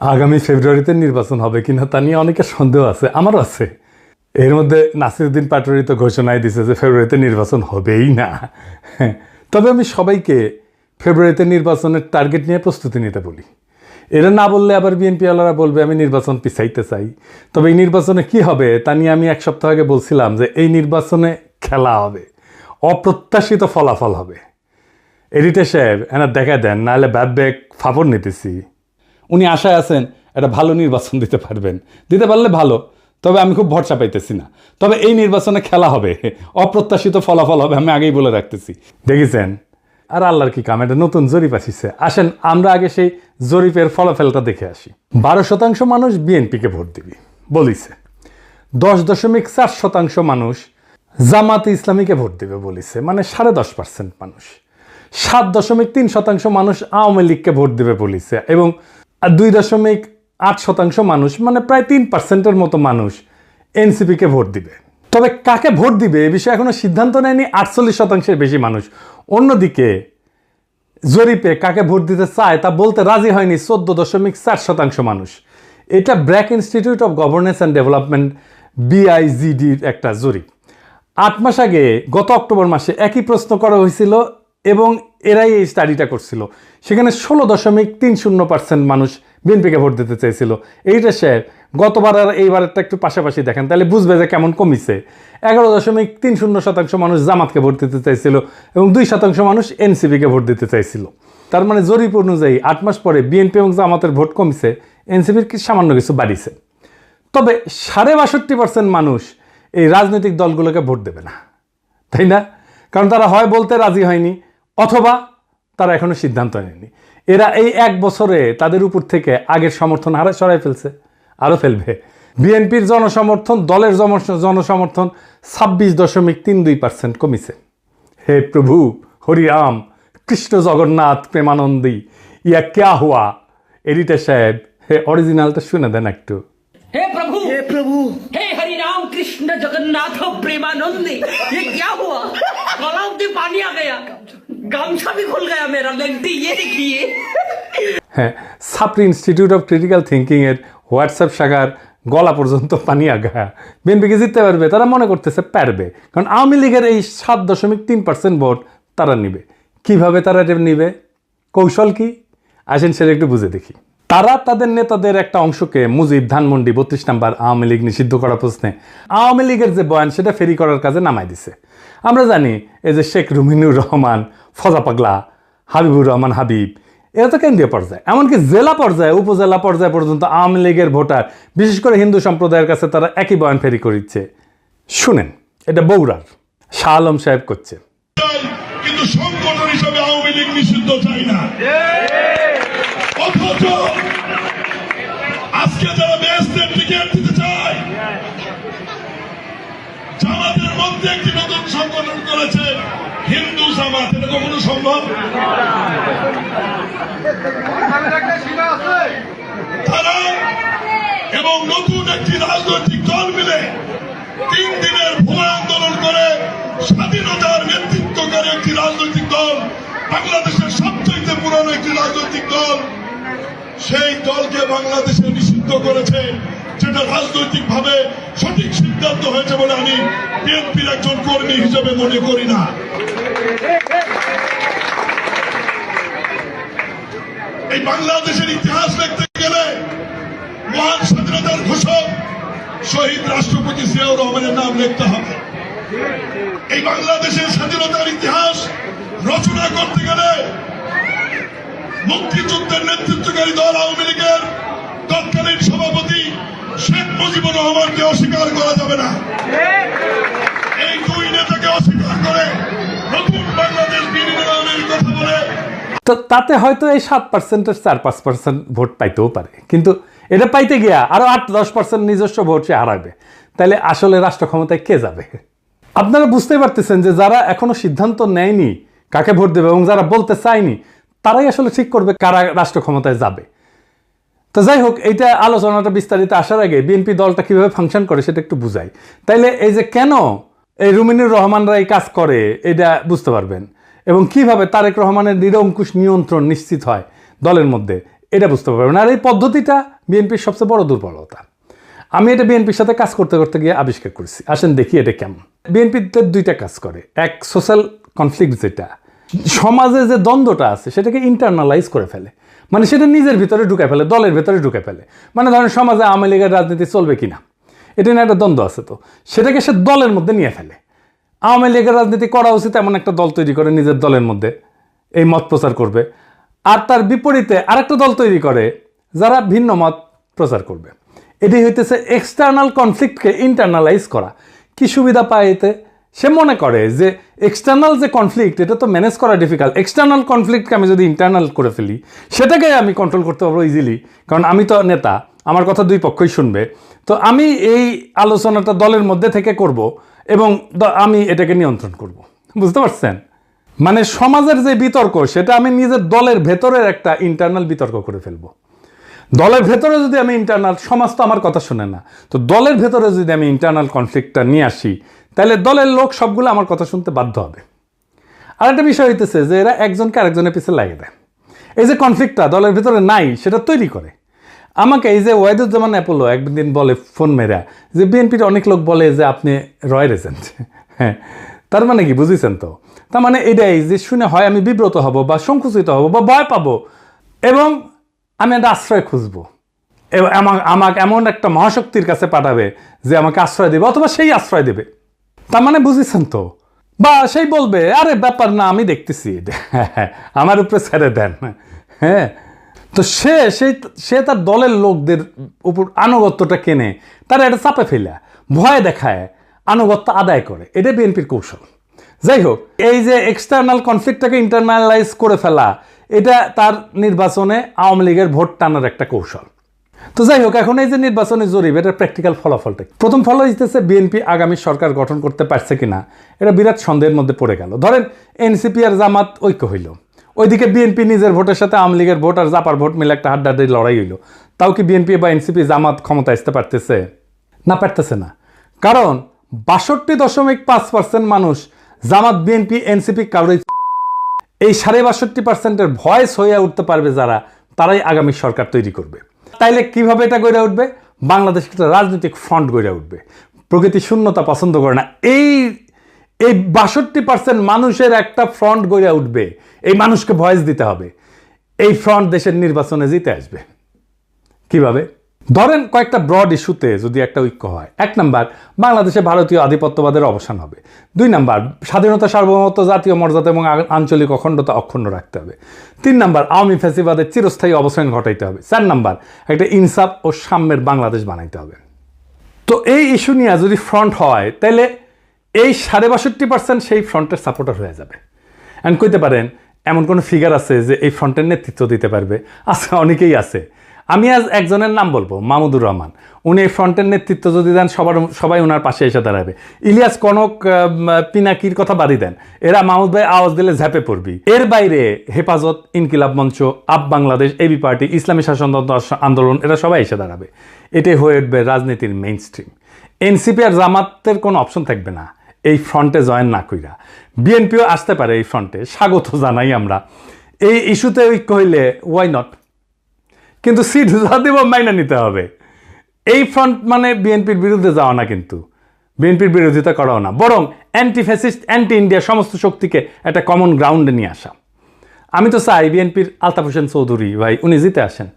আগামী ফেব্রুয়ারিতে নির্বাচন হবে কিনা তা নিয়ে অনেকের সন্দেহ আছে, আমারও আছে। এর মধ্যে নাসিরউদ্দিন পাটোয়ারি তো ঘোষণায় দিছে যে ফেব্রুয়ারিতে নির্বাচন হবেই না। তবে আমি সবাইকে ফেব্রুয়ারিতে নির্বাচনের টার্গেট নিয়ে প্রস্তুতি নিতে বলি। এরা না বললে আবার বিএনপিওয়ালারা বলবে আমি নির্বাচন পিছাইতে চাই। তবে এই নির্বাচনে কি হবে তা নিয়ে আমি এক সপ্তাহ আগে বলছিলাম যে এই নির্বাচনে খেলা হবে, অপ্রত্যাশিত ফলাফল হবে। এডিটর সাহেব এনার দেখা দেন, নাহলে ব্যাগ ফাপড় নিতেছি। উনি আশায় আছেন একটা ভালো নির্বাচন দিতে পারবেন, দিতে পারলে ভালো, তবে আমি খুব ভরসা পাইতেছি না। তবে এই নির্বাচনে খেলা হবে, অপ্রত্যাশিত ফলাফল হবে, আমি আগেই বলে রাখতেছি। দেখেছেন? আর আল্লাহর কি কাম, এটা নতুন জরিপ আসিছে। আসেন আমরা আগে সেই জরিপের ফলাফলটা দেখে আসি। 12% মানুষ বিএনপিকে ভোট দিবি বলিছে, 10.4% মানুষ জামাতে ইসলামীকে ভোট দিবে বলিছে, মানে 10.5% মানুষ। 7.3% মানুষ আওয়ামী লীগকে ভোট দিবে বলিছে, এবং 2.8% মানুষ, মানে প্রায় 3%-এর মতো মানুষ এনসিপিকে ভোট দিবে। তবে কাকে ভোট দিবে এ বিষয়ে এখনো সিদ্ধান্ত নেয়নি 48%-এর বেশি মানুষ। অন্যদিকে জরিপে কাকে ভোট দিতে চায় তা বলতে রাজি হয়নি 14.4% মানুষ। এটা BRAC institute of governance and development BIGDর একটা জরিপ। 8 মাস আগে গত অক্টোবর মাসে একই প্রশ্ন করা হয়েছিল এবং এরাই এই স্টাডিটা করছিল। সেখানে 16.30% মানুষ বিএনপিকে ভোট দিতে চাইছিল। এইটা স্যার গতবার আর এইবারেরটা একটু পাশাপাশি দেখেন, তাহলে বুঝবে যে কেমন কমিছে। 11.30% মানুষ জামাতকে ভোট দিতে চাইছিল এবং 2% মানুষ এনসিপিকে ভোট দিতে চাইছিল। তার মানে জরিপ অনুযায়ী 8 মাস পরে বিএনপি এবং জামাতের ভোট কমিছে, এনসিপির সামান্য কিছু বাড়িছে। তবে 62% মানুষ এই রাজনৈতিক দলগুলোকে ভোট দেবে না, তাই না? কারণ তারা হয় বলতে রাজি হয়নি, অথবা তারা এখনো সিদ্ধান্ত নেয়নি। এরা এই 1 বছরে তাদের উপর থেকে আগের সমর্থন হারা সরাই ফেলছে, আরও ফেলবে। বিএনপির জনসমর্থন, দলের জনসমর্থন 26.32% কমিছে। হে প্রভু হরিরাম কৃষ্ণ জগন্নাথ প্রেমানন্দী, ইয়া ক্যা হুয়া। এডিটর সাহেব হে অরিজিনালটা শুনে দেন একটু। हे प्रभु हे हरि राम कृष्ण जगन्नाथ प्रेमानंदी, ये क्या हुआ? गलाव से पानी आ गया, गामछा भी खुल गया मेरा, लेंटी ये देखिए। হ্যাঁ, সাপ্রি ইনস্টিটিউট অফ ক্রিটিক্যাল থিঙ্কিং এর হোয়াটসঅ্যাপ শাখার গলা পর্যন্ত পানি আগা। বিএনপিকে জিততে পারবে, তারা মনে করতেছে পারবে, কারণ আওয়ামী লীগের এই 7.3% ভোট তারা নিবে। কিভাবে তারা নিবে, কৌশল কি, আসেন সেটা একটু বুঝে দেখি। তারা তাদের নেতাদের একটা অংশকে মুজিব, ধানমন্ডি, 32 নম্বর আওয়ামী লীগ নিষিদ্ধ করা প্রশ্নে আওয়ামী লীগের যে বয়ান সেটা ফেরি করার কাজে নামাই দিছে। আমরা জানি এই যে শেখ রুমিনুর রহমান, ফজা পাগলা, হাবিবুর রহমান হাবিব, এরা তো কেন্দ্রীয় পর্যায়ে, এমনকি জেলা পর্যায়ে, উপজেলা পর্যায়ে পর্যন্ত আওয়ামী লীগের ভোটার, বিশেষ করে হিন্দু সম্প্রদায়ের কাছে তারা একই বয়ান ফেরি করিচ্ছে। শুনেন, এটা বগুড়ার শাহ আলম সাহেব করছে। কিন্তু সংগঠন হিসেবে আওয়ামী লীগ নিষিদ্ধ চাই না। অথচ আজকে যারা বেহেশতের টিকিট দিতে চায়, জামাতের মধ্যে একটি নতুন সংগঠন করেছে হিন্দু জামাত। এটা কখনো সম্ভব? তারা এবং নতুন একটি রাজনৈতিক দল মিলে 3 দিনের ভুয়া আন্দোলন করে স্বাধীনতার নেতৃত্বকারী একটি রাজনৈতিক দল, বাংলাদেশের সবচেয়ে পুরনো একটি রাজনৈতিক দল, সেই দলকে বাংলাদেশে নিষিদ্ধ করেছে, যেটা রাজনৈতিকভাবে সঠিক সিদ্ধান্ত হয়েছে বলে আমি বিএনপির একজন কর্মী হিসেবে মনে করি না। এই বাংলাদেশের ইতিহাস দেখতে গেলে মহান স্বাধীনতার ঘোষক শহীদ রাষ্ট্রপতি জিয়াউর রহমানের নাম লিখতে হবে। এই বাংলাদেশের স্বাধীনতার ইতিহাস রচনা করতে গেলে মুক্তিযুদ্ধের নেতৃত্বকারী দল আওয়ামী লীগের তৎকালীন সভাপতি শেখ মুজিবুর রহমানকে অস্বীকার করা যাবে না। এই 2 নেতাকে অস্বীকার করে নতুন বাংলাদেশ বিনির্মাণের কথা বলে, তো তাতে হয়তো এই 7%-এর 4-5% ভোট পাইতেও পারে, কিন্তু এটা পাইতে গিয়া আরো 8-10% নিজস্ব ভোট সে হারাবে। তাহলে আসলে রাষ্ট্র ক্ষমতায় কে যাবে? আপনারা বুঝতেই পারতেছেন যে যারা এখনো সিদ্ধান্ত নেয়নি কাকে ভোট দেবে এবং যারা বলতে চায়নি, তারাই আসলে ঠিক করবে কারা রাষ্ট্র ক্ষমতায় যাবে। তো যাই হোক, এইটা আলোচনাটা বিস্তারিত আসার আগে বিএনপি দলটা কিভাবে ফাংশন করে সেটা একটু বুঝাই। তাইলে এই যে কেন এই রুমিনুর রহমানরা এই কাজ করে এটা বুঝতে পারবেন, এবং কিভাবে তারেক রহমানের নিরঙ্কুশ নিয়ন্ত্রণ নিশ্চিত হয় দলের মধ্যে, এটা বুঝতে পারবেন। আর এই পদ্ধতিটা বিএনপির সবচেয়ে বড় দুর্বলতা। আমি এটা বিএনপির সাথে কাজ করতে করতে গিয়ে আবিষ্কার করেছি। আসেন দেখি এটা কেমন। বিএনপিতে দুইটা কাজ করে। এক, সোশ্যাল কনফ্লিক্ট, যেটা সমাজে যে দ্বন্দ্বটা আছে সেটাকে ইন্টারনালাইজ করে ফেলে, মানে সেটা নিজের ভিতরে ঢুকে ফেলে, দলের ভিতরে ঢুকে ফেলে। মানে ধরেন সমাজে আওয়ামী লীগের রাজনীতি চলবে কিনা, এটা নিয়ে একটা দ্বন্দ্ব আছে, তো সেটাকে সে দলের মধ্যে নিয়ে ফেলে। আওয়ামী লীগের রাজনীতি করা উচিত এমন একটা দল তৈরি করে নিজের দলের মধ্যে এই মত প্রচার করবে, আর তার বিপরীতে আরেকটা দল তৈরি করে যারা ভিন্ন মত প্রচার করবে। এটি হইতেছে এক্সটার্নাল কনফ্লিক্টকে ইন্টারনালাইজ করা। কি সুবিধা পায় এতে? সে মনে করে যে এক্সটার্নাল যে কনফ্লিক্ট, এটা তো ম্যানেজ করা ডিফিকাল্ট, এক্সটার্নাল কনফ্লিক্টকে আমি যদি ইন্টারনাল করে ফেলি সেটাকে আমি কন্ট্রোল করতে পারবো ইজিলি, কারণ আমি তো নেতা, আমার কথা দুই পক্ষই শুনবে। তো আমি এই আলোচনাটা দলের মধ্যে থেকে করব এবং আমি এটাকে নিয়ন্ত্রণ করব। বুঝতে পারছেন? মানে সমাজের যে বিতর্ক সেটা আমি নিজের দলের ভেতরের একটা ইন্টারনাল বিতর্ক করে ফেলবো। দলের ভেতরে যদি আমি ইন্টারনাল, সমাজ তো আমার কথা শুনে না, তো দলের ভেতরে যদি আমি ইন্টারনাল কনফ্লিক্টটা নিয়ে আসি তাহলে দলের লোক সবগুলো আমার কথা শুনতে বাধ্য হবে। আর একটা বিষয় হইতেছে যে এরা একজনকে আরেকজনের পিছিয়ে লাগিয়ে দেয়। এই যে কনফ্লিক্টটা দলের ভেতরে নাই সেটা তৈরি করে। আমাকে এই যে ওয়াহিদুজ্জামান অ্যাপোলো একদিন বলে ফোন মেরা যে বিএনপির অনেক লোক বলে যে আপনি রয়ের এজেন্ট। হ্যাঁ, তার মানে কি বুঝেছেন? তো তার মানে এটাই যে শুনে হয় আমি বিব্রত হব বা সংকুচিত হব বা ভয় পাবো এবং আমি একটা আশ্রয় খুঁজবো, আমাকে এমন একটা মহাশক্তির কাছে পাঠাবে যে আমাকে আশ্রয় দেবে, অথবা সেই আশ্রয় দেবে। তার মানে বুঝেছেন তো? বা সেই বলবে আরে ব্যাপার না, আমি দেখতেছি, আমার উপরে ছেড়ে দেন। হ্যাঁ, তো সে তার দলের লোকদের উপর আনুগত্যটা কেনে, তারা এটা চাপে ফেলে ভয় দেখায়, আনুগত্য আদায় করে। এটা বিএনপির কৌশল। যাই হোক, এই যে এক্সটার্নাল কনফ্লিক্টটাকে ইন্টারনালাইজ করে ফেলা, এটা তার নির্বাচনে আওয়ামী লীগের ভোট টানার একটা কৌশল। তো যাই হোক, এখন এই যে নির্বাচনী জরিপ, এটার প্র্যাকটিক্যাল ফলাফলটা প্রথম ফল হইতেছে বিএনপি আগামী সরকার গঠন করতে পারছে কিনা এটা বিরাট সন্দেহের মধ্যে পড়ে গেল। ধরেন এনসিপি আর জামাত ঐক্য হইল, ওইদিকে বিএনপি নিজের ভোটের সাথে আওয়ামী লীগের ভোট আর জাপার ভোট মিলে একটা হাড্ডাহাড্ডি লড়াই হইল। তাও কি বিএনপি বা এনসিপি জামাত ক্ষমতা আসতে পারতেছে? না, পারতেছে না। কারণ 62.5% মানুষ জামাত, বিএনপি, এনসিপি কারোই, এই 62.5%-এর ভয়েস হয়ে উঠতে পারবে যারা, তারাই আগামী সরকার তৈরি করবে। তাইলে কিভাবে এটা গড়ে উঠবে? বাংলাদেশ একটা রাজনৈতিক ফ্রন্ট গড়ে উঠবে। প্রকৃতি শূন্যতা পছন্দ করে না। এই 62% মানুষের একটা ফ্রন্ট গড়ে উঠবে। এই মানুষকে ভয়েস দিতে হবে। এই ফ্রন্ট দেশের নির্বাচনে জিতে আসবে। কিভাবে? ধরেন কয়েকটা ব্রড ইস্যুতে যদি একটা ঐক্য হয়। 1 নাম্বার, বাংলাদেশে ভারতীয় আধিপত্যবাদের অবসান হবে। 2 নাম্বার, স্বাধীনতা, সার্বভৌমত্ব, জাতীয় মর্যাদা এবং আঞ্চলিক অখণ্ডতা অক্ষুণ্ণ রাখতে হবে। 3 নাম্বার, আওয়ামী ফ্যাসিবাদের চিরস্থায়ী অবসান ঘটাইতে হবে। 4 নাম্বার, একটা ইনসাফ ও সাম্যের বাংলাদেশ বানাইতে হবে। তো এই ইস্যু নিয়ে যদি ফ্রন্ট হয় তাহলে এই 62.5% সেই ফ্রন্টের সাপোর্টার হয়ে যাবে। এন্ড কইতে পারেন এমন কোনো ফিগার আছে যে এই ফ্রন্টের নেতৃত্ব দিতে পারবে? আছে, অনেকেই আছে। আমি আজ একজনের নাম বলবো, মাহমুদুর রহমান। উনি এই ফ্রন্টের নেতৃত্ব যদি দেন সবাই ওনার পাশে এসে দাঁড়াবে। ইলিয়াস কনক, পিনাকির কথা বাদই দেন, এরা মাহমুদ ভাই আওয়াজ দিলে ঝাঁপে পড়বি। এর বাইরে হেফাজত, ইনকিলাব মঞ্চ, আপ বাংলাদেশ, এবি পার্টি, ইসলামী শাসনতন্ত্র আন্দোলন, এরা সবাই এসে দাঁড়াবে। এটাই হয়ে উঠবে রাজনীতির মেইন স্ট্রিম। এনসিপি আর জামাতের কোনো অপশন থাকবে না এই ফ্রন্টে জয়েন না কইরা। বিএনপিও আসতে পারে এই ফ্রন্টে, স্বাগত জানাই আমরা। এই ইস্যুতে ঐক্য হইলে ওয়াই নট, কিন্তু সিট যা দেব মাইনা নিতে হবে। এই ফ্রন্ট মানে বিএনপির বিরুদ্ধে যাওয়া না, কিন্তু বিএনপির বিরোধিতা করাও না, বরং অ্যান্টি ফ্যাসিস্ট, অ্যান্টি ইন্ডিয়া সমস্ত শক্তিকে একটা কমন গ্রাউন্ডে নিয়ে আসা। আমি তো চাই বিএনপির আলতাফ হোসেন চৌধুরী ভাই উনি জিতে আসেন,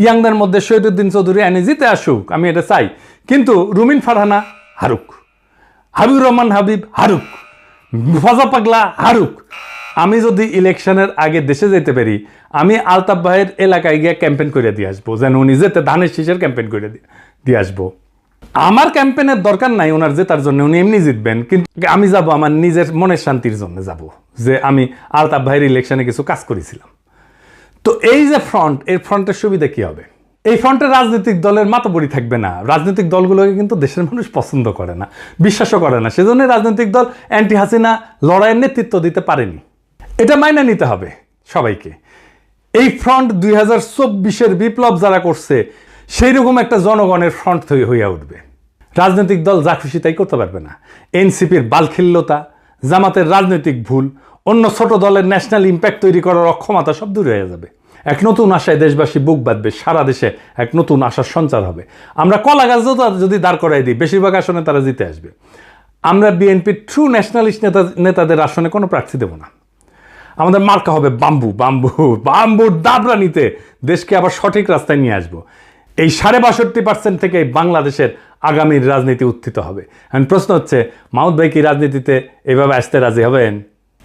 ইয়াংদের মধ্যে শহীদুদ্দিন চৌধুরী এনে জিতে আসুক, আমি এটা চাই। কিন্তু রুমিন ফারহানা হারুক, হাবিবুর রহমান হাবিব হারুক, ফজা পাগলা হারুক। আমি যদি ইলেকশনের আগে দেশে যেতে পারি, আমি আলতাফ ভাইয়ের এলাকায় গিয়ে ক্যাম্পেইন করে দিয়ে আসবো, যেন উনি যেতে ধানের শীষের ক্যাম্পেইন করে দিয়ে আসবো। আমার ক্যাম্পেইনের দরকার নাই ওনার জেতার জন্য, উনি এমনি জিতবেন, কিন্তু আমি যাব আমার নিজের মনের শান্তির জন্য যাব, যে আমি আলতাফ ভাইয়ের ইলেকশনে কিছু কাজ করেছিলাম। তো এই যে ফ্রন্ট, এর ফ্রন্টের সুবিধা কি হবে? এই ফ্রন্টে রাজনৈতিক দলের মাতবরি থাকবে না। রাজনৈতিক দলগুলোকে কিন্তু দেশের মানুষ পছন্দ করে না, বিশ্বাসও করে না। সেজন্য রাজনৈতিক দল অ্যান্টি হাসিনা লড়াইয়ের নেতৃত্ব দিতে পারেনি। এটা মাইনে নিতে হবে সবাইকে। এই ফ্রন্ট 2024-এর বিপ্লব যারা করছে সেই রকম একটা জনগণের ফ্রন্ট হইয়া উঠবে। রাজনৈতিক দল যা খুশি তাই করতে পারবে না। এনসিপির বালখিল্যতা, জামাতের রাজনৈতিক ভুল, অন্য ছোট দলের ন্যাশনাল ইম্প্যাক্ট তৈরি করার অক্ষমতা সব দূর হয়ে যাবে। এক নতুন আশায় দেশবাসী বুক বাঁধবে, সারা দেশে এক নতুন আশার সঞ্চার হবে। আমরা কলা গাছও যদি দাঁড় করাই দিই, বেশিরভাগ আসনে তারা জিতে আসবে। আমরা বিএনপির ট্রু ন্যাশনালিস্ট নেতাদের আসনে কোনো প্রার্থী দেব না। আমাদের মার্কা হবে বাম্বু, বাম্বুর দাবরা নিতে দেশকে আবার সঠিক রাস্তায় নিয়ে আসবো। এই 62% থেকে বাংলাদেশের আগামীর রাজনীতি উত্থিত হবে। এখন প্রশ্ন হচ্ছে, মাহমুদ ভাই কি রাজনীতিতে এভাবে আসতে রাজি হবেন?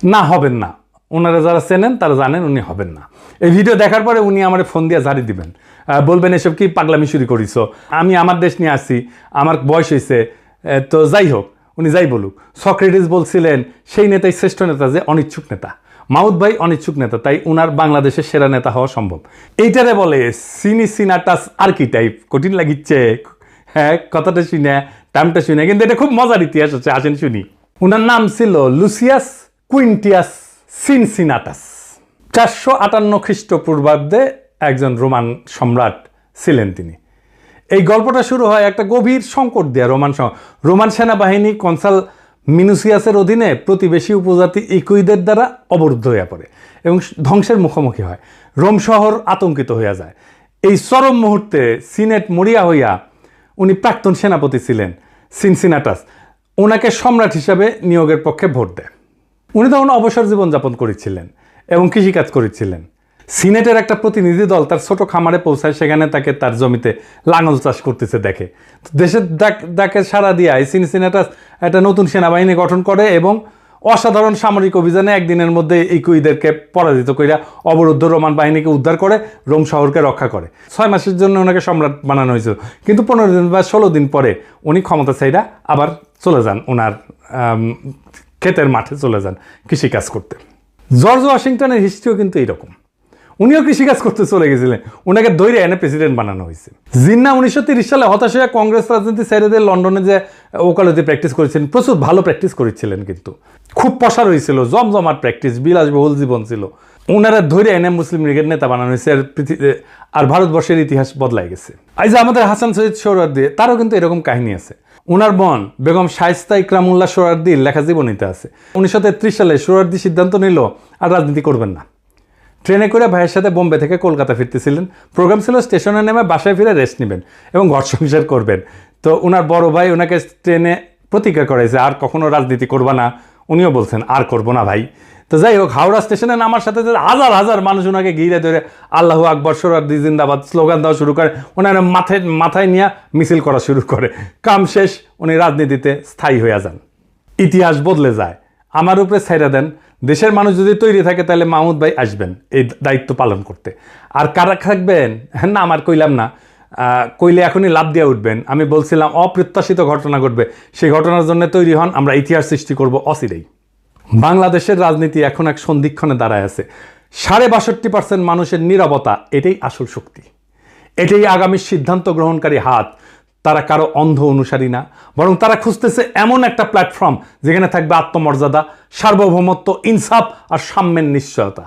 না, হবেন না। ওনারা যারা চেনেন তারা জানেন উনি হবেন না। এই ভিডিও দেখার পরে উনি আমার ফোন দিয়ে ঝাড়ি দিবেন, বলবেন এসব কি পাগলামি শুরু করিস, আমি আমার দেশ নিয়ে আসছি, আমার বয়স হয়েছে। তো যাই হোক, উনি যাই বলুক, সক্রেটিস বলছিলেন সেই নেতাই শ্রেষ্ঠ নেতা যে অনিচ্ছুক নেতা। মাহমুদ ভাই অনিচ্ছুক নেতা, তাই উনার বাংলাদেশের সেরা নেতা হওয়া সম্ভব। এইটারে বলে সিনাটাস আর্কিটাইপ। কঠিন লাগিচ্ছে হ্যাঁ কথাটা শুনে, টার্মটা শুনে, কিন্তু এটা খুব মজার ইতিহাস আছে, আসেন শুনি। উনার নাম ছিল লুসিয়াস কুইন্টিয়াস সিনসিনাটাস। 458 খ্রিস্টপূর্বাব্দে একজন রোমান সম্রাট ছিলেন তিনি। এই গল্পটা শুরু হয় একটা গভীর সংকট দিয়ে। রোমান সেনাবাহিনী কনসাল মিনুসিয়াসের অধীনে প্রতিবেশী উপজাতি ইকুইদের দ্বারা অবরুদ্ধ হয়ে পড়ে এবং ধ্বংসের মুখোমুখি হয়। রোম শহর আতঙ্কিত হইয়া যায়। এই চরম মুহূর্তে সিনেট মরিয়া হইয়া, উনি প্রাক্তন সেনাপতি ছিলেন সিনসিনাটাস, ওনাকে সম্রাট হিসাবে নিয়োগের পক্ষে ভোট দেয়। উনি তখন অবসর জীবনযাপন করেছিলেন এবং কৃষিকাজ করেছিলেন। সিনেটের একটা প্রতিনিধি দল তার ছোট খামারে পৌঁছায়, সেখানে তাকে তার জমিতে লাঙল চাষ করতেছে দেখে। দেশের ডাকে সাড়া দিয়ে সিনসিনাটাস একটা নতুন সেনাবাহিনী গঠন করে এবং অসাধারণ সামরিক অভিযানে একদিনের মধ্যে ইকুইদেরকে পরাজিত কইরা অবরুদ্ধ রোমান বাহিনীকে উদ্ধার করে রোম শহরকে রক্ষা করে। 6 মাসের জন্য ওনাকে সম্রাট বানানো হয়েছিল, কিন্তু 15 দিন বা 16 দিন পরে উনি ক্ষমতা চাইরা আবার চলে যান, ওনার ক্ষেতের মাঠে চলে যান কৃষিকাজ করতে। জর্জ ওয়াশিংটনের হিস্ট্রিও কিন্তু এইরকম। উনিও কৃষিকাজ করতে চলে গেছিলেন, ওনাকে ধৈর্য এনে প্রেসিডেন্ট বানানো হয়েছে। জিন্না 1930 সালে হতাশ হয়ে কংগ্রেস রাজনীতি ছেড়ে দিয়ে লন্ডনে যে ওকালতি প্র্যাকটিস করেছিলেন, প্রচুর ভালো প্র্যাকটিস করেছিলেন, কিন্তু খুব প্রসার হয়েছিল, জমজমাট প্র্যাকটিস, বিলাসবহুল জীবন ছিল। ওনারা ধৈর্য এনে মুসলিম লীগের নেতা বানানো হয়েছে, আর ভারতবর্ষের ইতিহাস বদলাই গেছে। এই যে আমাদের হাসান সৈয়দ সোহরাওয়ার্দী, তারও কিন্তু এরকম কাহিনী আছে। ওনার বোন বেগম শায়েস্তা ইকরামুল্লাহ সোহরাওয়ার্দীর লেখা জীবনীতে আছে। 1933 সালে সোহরাওয়ার্দী সিদ্ধান্ত নিল আর রাজনীতি করবেন না। ট্রেনে করে ভাইয়ের সাথে বোম্বে থেকে কলকাতা ফিরতেছিলেন। প্রোগ্রাম ছিল স্টেশনে নেমে বাসায় ফিরে রেস্ট নেবেন এবং ঘর সংসার করবেন। তো ওনার বড় ভাই ওনাকে ট্রেনে প্রতিজ্ঞা করেছে আর কখনো রাজনীতি করবা না। উনিও বলছেন আর করবো না ভাই। তো যাই হোক, হাওড়া স্টেশনে নামার সাথে সাথে হাজার হাজার মানুষ ওনাকে ঘিরে ধরে আল্লাহু আকবর, সোহরাওয়ার্দী জিন্দাবাদ স্লোগান দেওয়া শুরু করে। ওনার মাথায় নিয়ে মিছিল করা শুরু করে। কাম শেষ, উনি রাজনীতিতে স্থায়ী হয়ে যান। ইতিহাস বদলে যায়। আমার উপরে ছাইরা দেন, দেশের মানুষ যদি তৈরি থাকে তাহলে মাহমুদ ভাই আসবেন এই দায়িত্ব পালন করতে। আর কারা থাকবেন না আমার কইলাম না, কইলে এখনই লাভ দিয়ে উঠবেন। আমি বলছিলাম অপ্রত্যাশিত ঘটনা ঘটবে, সেই ঘটনার জন্য তৈরি হন, আমরা ইতিহাস সৃষ্টি করব অচিরেই। বাংলাদেশের রাজনীতি এখন এক সন্ধিক্ষণে দাঁড়ায় আছে। 62% মানুষের নীরবতা, এটাই আসল শক্তি, এটাই আগামী সিদ্ধান্ত গ্রহণকারী হাত। তারা কারো অন্ধ অনুসারী না, বরং তারা খুঁজতেছে এমন একটা প্ল্যাটফর্ম যেখানে থাকবে আত্মমর্যাদা, সার্বভৌমত্ব, ইনসাফ আর সাম্যের নিশ্চয়তা।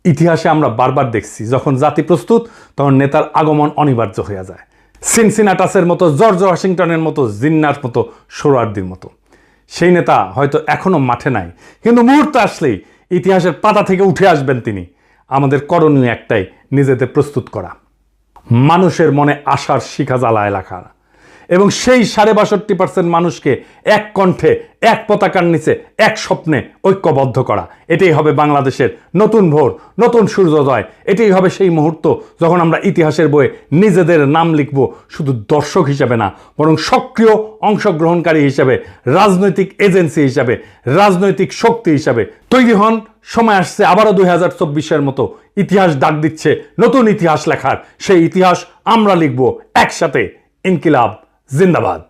ইতিহাসে আমরা বারবার দেখছি, যখন জাতি প্রস্তুত তখন নেতার আগমন অনিবার্য হয়ে যায়। সিনসিনাটাসের মতো, জর্জ ওয়াশিংটনের মতো, জিন্নার মতো, সোহরাওয়ার্দীর মতো। সেই নেতা হয়তো এখনো মাঠে নাই, কিন্তু মুহূর্ত আসলেই ইতিহাসের পাতা থেকে উঠে আসবেন তিনি। আমাদের করণীয় একটাই, নিজেদের প্রস্তুত করা, মানুষের মনে আশার শিখা জ্বালায় রাখা এবং সেই 62% মানুষকে এক কণ্ঠে, এক পতাকার নিচে, এক স্বপ্নে ঐক্যবদ্ধ করা। এটাই হবে বাংলাদেশের নতুন ভোর, নতুন সূর্যোদয়। এটাই হবে সেই মুহূর্ত যখন আমরা ইতিহাসের বইয়ে নিজেদের নাম লিখব, শুধু দর্শক হিসাবে না, বরং সক্রিয় অংশগ্রহণকারী হিসাবে, রাজনৈতিক এজেন্সি হিসাবে, রাজনৈতিক শক্তি হিসাবে। তৈরি হন, সময় আসছে আবারও 2024-এর মতো ইতিহাস ডাক দিচ্ছে নতুন ইতিহাস লেখার। সেই ইতিহাস আমরা লিখব একসাথে। ইনকিলাব জিন্দাবাদ।